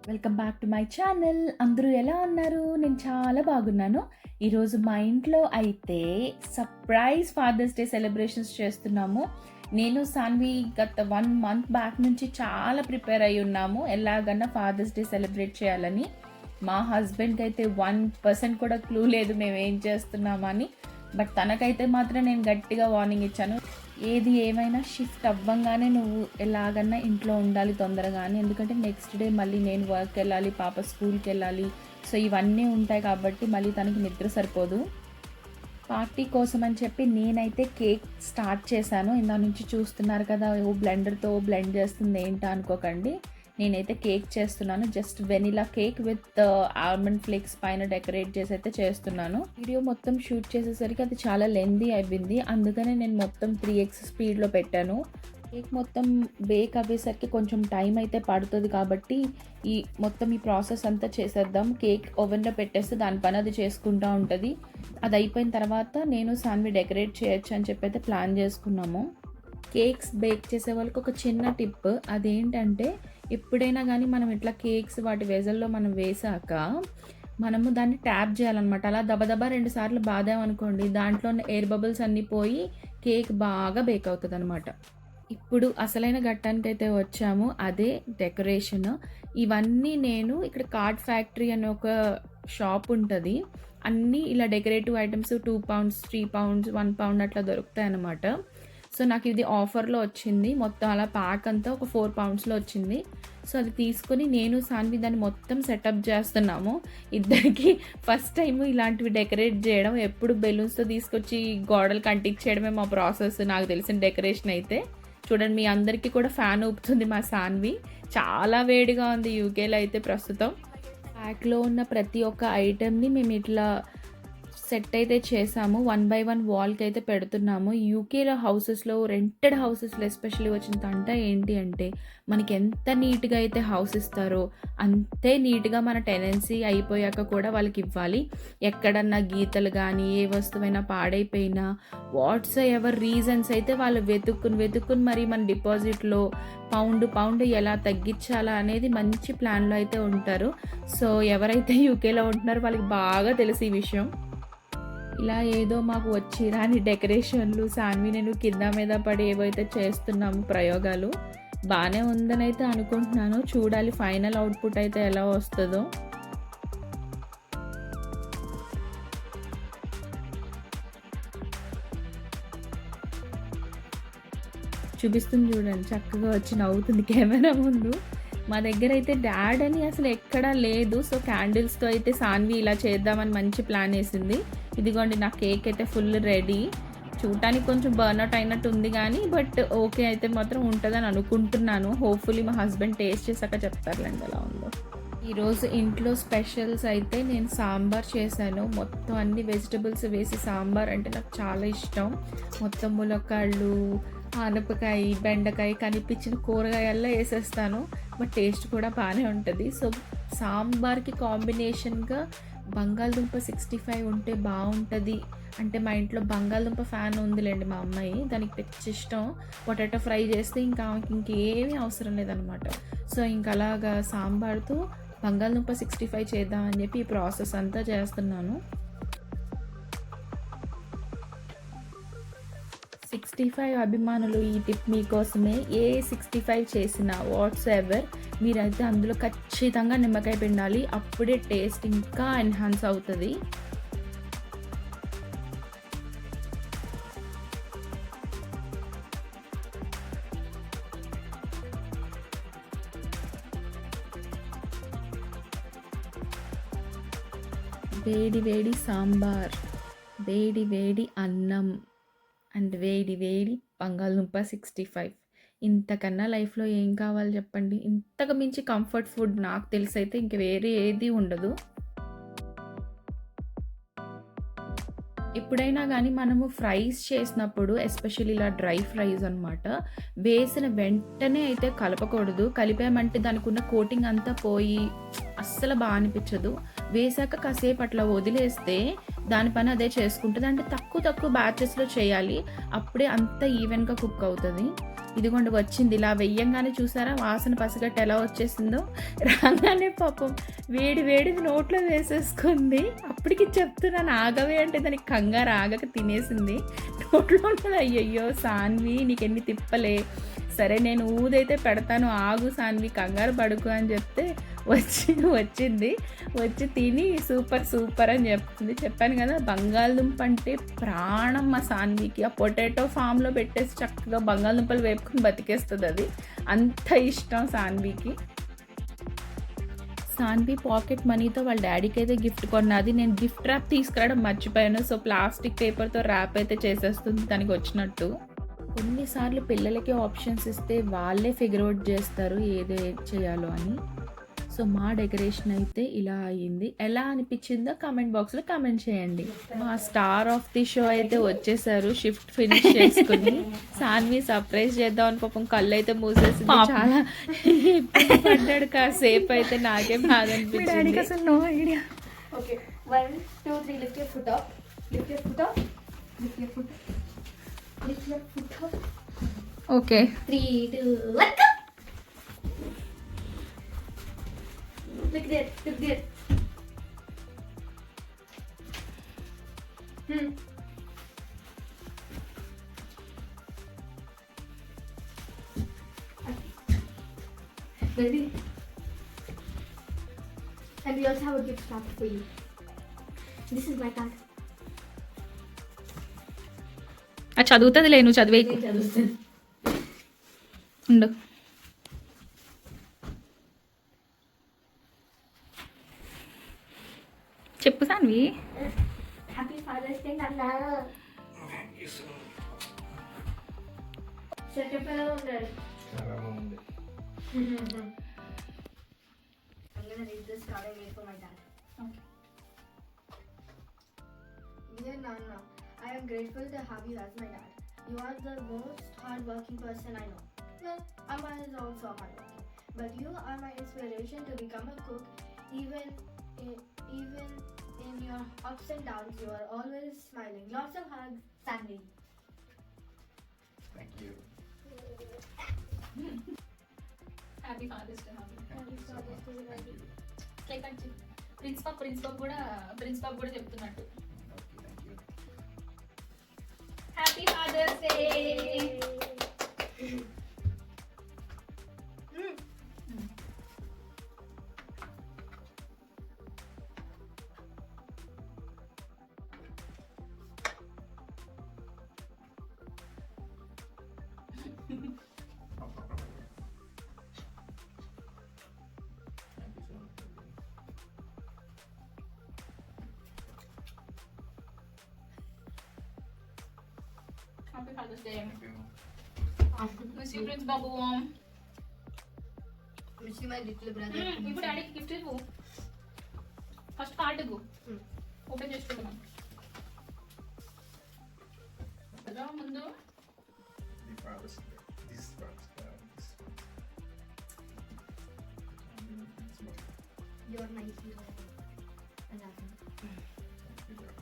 Welcome back to my channel. అందరూ ఎలా ఉన్నారు? నేను చాలా బాగున్నాను. ఈరోజు మా ఇంట్లో అయితే సర్ప్రైజ్ ఫాదర్స్ డే సెలబ్రేషన్స్ చేస్తున్నాము. నేను సాన్వి గత 1 మంత్ బ్యాక్ నుంచి చాలా ప్రిపేర్ అయి ఉన్నాము ఎలాగన్నా ఫాదర్స్ డే సెలబ్రేట్ చేయాలని. మా హస్బెండ్కి అయితే 1% కూడా క్లూ లేదు మేము ఏం చేస్తున్నామని. బట్ తనకైతే మాత్రం నేను గట్టిగా వార్నింగ్ ఇచ్చాను, ఏది ఏమైనా షిఫ్ట్ అవ్వంగానే నువ్వు ఎలాగన్నా ఇంట్లో ఉండాలి తొందరగానే, ఎందుకంటే నెక్స్ట్ డే మళ్ళీ నేను వర్క్కి వెళ్ళాలి, పాప స్కూల్కి వెళ్ళాలి. సో ఇవన్నీ ఉంటాయి కాబట్టి మళ్ళీ తనకి నిద్ర సరిపోదు. పార్టీ కోసం అని చెప్పి నేనైతే కేక్ స్టార్ట్ చేశాను. ఇందా నుంచి చూస్తున్నారు కదా, బ్లెండర్తో బ్లెండ్ చేస్తుంది ఏంటా అనుకోకండి. నేనైతే కేక్ చేస్తున్నాను, just vanilla cake with almond flakes పైన డెకరేట్ చేసి అయితే చేస్తున్నాను. వీడియో మొత్తం షూట్ చేసేసరికి అది చాలా లెందీ అయిపోయింది, అందుకనే నేను మొత్తం 3x స్పీడ్లో పెట్టాను. కేక్ మొత్తం బేక్ అవ్వేసరికి కొంచెం టైం అయితే పడుతుంది కాబట్టి మొత్తం ఈ ప్రాసెస్ అంతా చేసేద్దాం. కేక్ ఓవెన్లో పెట్టేస్తే దాని పని అది చేసుకుంటూ ఉంటుంది. అది అయిపోయిన తర్వాత నేను సాన్వి డెకరేట్ చేయొచ్చు అని చెప్పి అయితే ప్లాన్ చేసుకున్నాము. కేక్స్ బేక్ చేసే వాళ్ళకి ఒక చిన్న టిప్, అదేంటంటే ఎప్పుడైనా కానీ మనం ఇట్లా కేక్స్ వాటి వెజల్లో మనం వేసాక మనము దాన్ని ట్యాప్ చేయాలన్నమాట. అలా దబదబా 2 సార్లు బాదామనుకోండి, దాంట్లో ఉన్న ఎయిర్ బబుల్స్ అన్నీ పోయి కేక్ బాగా బేక్ అవుతుంది అనమాట. ఇప్పుడు అసలైన ఘట్టానికి అయితే వచ్చాము, అదే డెకరేషన్. ఇవన్నీ నేను ఇక్కడ కార్డ్ ఫ్యాక్టరీ అనే ఒక షాప్ ఉంటుంది, అన్నీ ఇలా decorative items 2 pounds 3 pounds 1 pound అట్లా దొరుకుతాయి అన్నమాట. సో నాకు ఇది ఆఫర్లో వచ్చింది, మొత్తం అలా ప్యాక్ అంతా ఒక 4 poundsలో వచ్చింది. సో అది తీసుకొని నేను సాన్వి దాన్ని మొత్తం సెటప్ చేస్తున్నాము. ఇద్దరికి ఫస్ట్ టైం ఇలాంటివి డెకరేట్ చేయడం, ఎప్పుడు బెలూన్స్తో తీసుకొచ్చి గోడలకు అంటించేయడమే మా ప్రాసెస్. నాకు తెలిసిన డెకరేషన్ అయితే చూడండి, మీ అందరికీ కూడా ఫ్యాన్ ఊపుతుంది మా సాన్వి. చాలా వేడిగా ఉంది యూకేలో అయితే ప్రస్తుతం. ప్యాక్లో ఉన్న ప్రతి ఒక్క ఐటెంని మేము ఇట్లా సెట్ అయితే చేసాము, 1 by 1 వాల్కి అయితే పెడుతున్నాము. యూకేలో హౌసెస్లో, రెంటెడ్ హౌసెస్లో ఎస్పెషల్లీ వచ్చిన తంట ఏంటి అంటే, మనకి ఎంత నీట్గా అయితే హౌస్ ఇస్తారో అంతే నీట్గా మన టెనెన్సీ అయిపోయాక కూడా వాళ్ళకి ఇవ్వాలి. ఎక్కడన్నా గీతలు కానీ ఏ వస్తువైనా పాడైపోయినా వాట్స్ ఎవర్ రీజన్స్ అయితే వాళ్ళు వెతుక్కుని మరి మన డిపాజిట్లో పౌండ్ ఎలా తగ్గించాలా అనేది మంచి ప్లాన్లో అయితే ఉంటారు. సో ఎవరైతే యూకేలో ఉంటున్నారో వాళ్ళకి బాగా తెలుసు ఈ విషయం. ఇలా ఏదో మాకు వచ్చి రాని డెకరేషన్లు సాన్వి నేను కింద మీద పడి ఏవైతే చేస్తున్నాము ప్రయోగాలు, బాగానే ఉందని అయితే అనుకుంటున్నాను. చూడాలి ఫైనల్ అవుట్పుట్ అయితే ఎలా వస్తుందో. చూపిస్తుంది చూడండి, చక్కగా వచ్చి నవ్వుతుంది కెమెరా ముందు. మా దగ్గర అయితే డాడ్ అని అసలు ఎక్కడా లేదు. సో క్యాండిల్స్తో అయితే సాన్వి ఇలా చేద్దామని మంచి ప్లాన్ వేసింది. ఇదిగోండి నా కేక్ అయితే ఫుల్ రెడీ. చూడటానికి కొంచెం బర్న్అవుట్ అయినట్టు ఉంది కానీ బట్ ఓకే అయితే మాత్రం ఉంటుందని అనుకుంటున్నాను. హోప్ఫుల్లీ మా హస్బెండ్ టేస్ట్ చేశాక చెప్తారులేండి ఎలా ఉందో. ఈరోజు ఇంట్లో స్పెషల్స్ అయితే నేను సాంబార్ చేశాను. మొత్తం అన్ని వెజిటబుల్స్ వేసి సాంబార్ అంటే నాకు చాలా ఇష్టం. మొత్తం ములక్కాళ్ళు, ఆనపకాయ, బెండకాయ, కనిపించిన కూరగాయల్లో వేసేస్తాను. బట్ టేస్ట్ కూడా బాగానే ఉంటుంది. సో సాంబార్కి కాంబినేషన్గా బంగాళదుంప 65 ఉంటే బాగుంటుంది. అంటే మా ఇంట్లో బంగాళదుంప ఫ్యాన్ ఉందిలేండి మా అమ్మాయి, దానికి పిచ్చి ఇష్టం. పొటాటో ఫ్రై చేస్తే ఇంకా ఇంకేమీ అవసరం లేదనమాట. సో ఇంకా అలాగా సాంబార్తో బంగాళదుంప 65 చేద్దామని చెప్పి ఈ ప్రాసెస్ అంతా చేస్తున్నాను. 65 అభిమానులు, ఈ టిప్ మీకోసమే. ఏ 65 చేసినా వాట్స్ ఎవర్ మీరైతే అందులో ఖచ్చితంగా నిమ్మకాయ పిండాలి, అప్పుడే టేస్ట్ ఇంకా ఎన్హాన్స్ అవుతుంది. వేడి వేడి సాంబార్, వేడి వేడి అన్నం అండ్ వేడి వేడి బంగాళదుంప 65. ఇంతకన్నా లైఫ్లో ఏం కావాలి చెప్పండి? ఇంతకు మించి కంఫర్ట్ ఫుడ్ నాకు తెలిసి అయితే ఇంక వేరే ఏది ఉండదు. ఎప్పుడైనా కానీ మనము ఫ్రైస్ చేసినప్పుడు, ఎస్పెషల్లీ ఇలా డ్రై ఫ్రైస్ అనమాట, వేసిన వెంటనే అయితే కలపకూడదు. కలిపామంటే దానికి ఉన్న కోటింగ్ అంతా పోయి అస్సలు బాగా అనిపించదు. వేసాక కాసేపు అట్లా వదిలేస్తే దాని పని అదే చేసుకుంటుంది. అంటే తక్కువ తక్కువ బ్యాచెస్లో చేయాలి, అప్పుడే అంత ఈవెన్గా కుక్ అవుతుంది. ఇదిగోండి వచ్చింది, ఇలా వెయ్యంగానే చూసారా వాసన పసిగట్టు ఎలా వచ్చేసిందో. రాగానే పాపం వేడి వేడిది నోట్లో వేసేసుకుంది. అప్పటికి చెప్తున్నాను ఆగవే అంటే దానికి కంగారు ఆగక తినేసింది. నోట్లో ఉన్నది. అయ్యయ్యో సాన్వి నీకెన్ని తిప్పలే, సరే నేను ఊదైతే పెడతాను ఆగు సాన్వి కంగారు పడుకు అని చెప్తే వచ్చింది. వచ్చి తిని సూపర్ సూపర్ అని చెప్తుంది. చెప్పాను కదా బంగాళదుంప అంటే ప్రాణం మా సాన్వికి. ఆ పొటాటో ఫామ్లో పెట్టేసి చక్కగా బంగాళదుంపలు వేపుకొని బతికేస్తుంది అది, అంత ఇష్టం సాన్వికి. సాన్వి పాకెట్ మనీతో వాళ్ళ డాడీకి అయితే గిఫ్ట్ కొన్నది. నేను గిఫ్ట్ ర్యాప్ తీసుకురావడం మర్చిపోయాను. సో ప్లాస్టిక్ పేపర్తో ర్యాప్ అయితే చేసేస్తుంది తనకి వచ్చినట్టు. కొన్నిసార్లు పిల్లలకి ఆప్షన్స్ ఇస్తే వాళ్ళే ఫిగర్ అవుట్ చేస్తారు ఏది చేయాలో అని. సో మా డెకరేషన్ అయితే ఇలా అయ్యింది. ఎలా అనిపించిందో కామెంట్ బాక్స్లో కామెంట్ చేయండి. మా స్టార్ ఆఫ్ ది షో అయితే వచ్చేసారు షిఫ్ట్ ఫినిష్ చేసుకుని. సాన్వి సర్ప్రైజ్ చేద్దాం అని పాపం కళ్ళు అయితే మూసేసింది. చాలా ఇబ్బంది పడ్డాడు కాసేపు అయితే. నాకే బాగా అనిపించింది. అసలు no idea. Okay 1 2 3 lift your foot up, lift your foot up, lift your foot up, lift your foot up. Okay 3 2 1 go. Look there, look there. Ready? And we also have a gift card for you. This is my card. అది చదువుతుందిలే, నువ్వు చదివేకు ఉండు. చెప్పు Saanvi. Happy Father's Day, Nana. Thank you so much. Setup ఎలా ఉండాలి? చాలా బాగుంది. I'm gonna read this card I made for my dad. Okay. Dear Nana, I am grateful to have you as my dad. You are the most hardworking person I know. Well, Amma is also hardworking, but you are my inspiration to become a cook. Even in your ups and downs, you are always smiling. Lots of hugs, Sandy. Thank you. Happy Father's Day. Happy Father's Day, Daddy. Cake cut చేయి. Principal కూడా చెప్తున్నట్టు. Okay, thank you. Happy Father's Day. Thank you so much. Happy Father's Day. Thank you. Miss you prince బాబు. Miss you, my little brother. ఇప్పుడు డాడీకి gift ఇవ్వు. First card ఇవ్వు. Open చేసుకుంటున్నాం కదా ముందు. The Father's Day. This Father's Day. You're my hero. I love you. Thank you, Dad.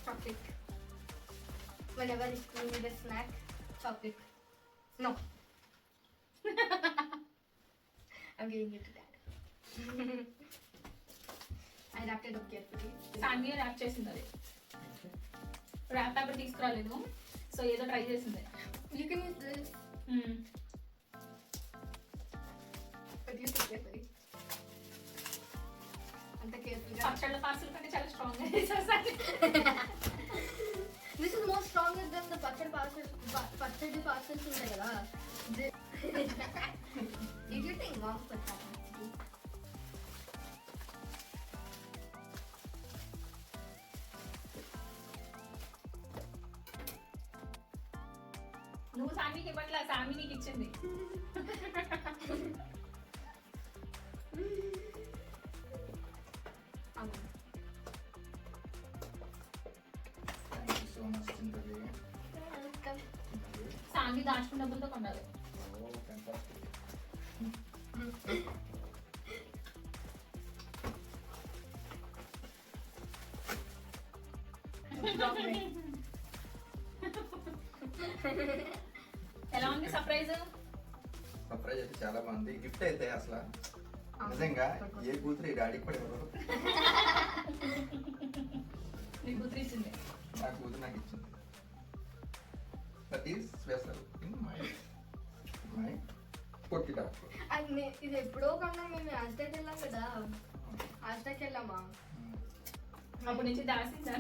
Chocolate. Whenever you need a snack, chocolate. No. I'm giving it to Dad. I wrapped it up carefully. Saanvi wrap చేసింది. అది wrap paper తీసుకురాలేదు, so ఏదో try చేసింది. You can use this, but use it carefully. అంత carefully. పచ్చళ్ళ parcel కంటే చాలా strong గా చేసేసాను. This is more stronger than the pachadi parcels ఉంటాయి కదా. Did you think mom put that? నువ్వు సాన్వికి ఇవ్వట్లా, సాన్వి నీకు ఇచ్చింది. Thank you so much, Chindavi. Welcome. శాంతి దాచుకున్న డబ్బులతో కొనాలి. Oh, fantastic. ఎలా ఉంది సర్ప్రైజ్? సర్ప్రైజ్ అయితే చాలా బాగుంది. గిఫ్ట్ అయితే అసలు నిజంగా ఏ కూతురు ఈ డాడీకి కూడా ఇవ్వరు. నీ కూతురు ఇచ్చింది. నా కూతురు నాకు ఇచ్చింది. That is special in my Potti doctor. ఇది ఎప్పుడో కన్నా మేము హాస్టల్కి వెళ్ళాం కదా, హాస్టల్కి వెళ్ళామా అప్పటి నుంచి దాసింది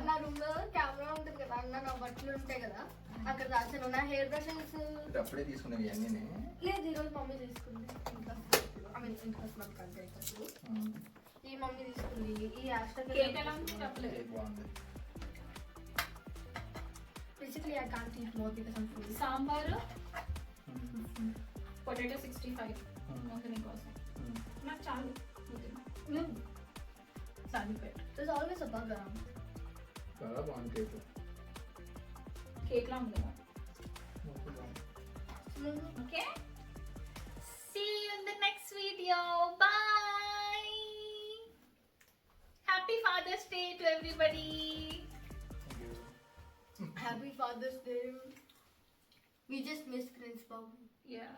నా రూమ్ లో కెమెరా ఉంటుంది కదా, అన్న నా బట్టలు ఉంటాయి కదా అక్కడ దాచాను. నా హెయిర్ బ్రషెస్ అప్పుడే తీసుకునేవి అన్నీ. లేదు, ఈరోజు మమ్మీ తీసుకుంది. ఇంకా ఐ మీన్ ఇంట్లో మాకు కలిసి ఈ మమ్మీ తీసుకుంది. ఈ హాస్టల్ కేక్ ఎలా ఉంది చెప్పలేదు. బాగుంది. Basically I can't eat more because I full. Sambar potato 65 ఒకరి కోసం నాకు చాలు. సరిపోయాడు. There's always a bug around. చాలా బాగుంది కేక్. కేక్ లా ఉంది. Okay, see you in the next video. Bye. Happy Father's Day to everybody. Happy Father's Day. We just missed Prince Babu. Yeah.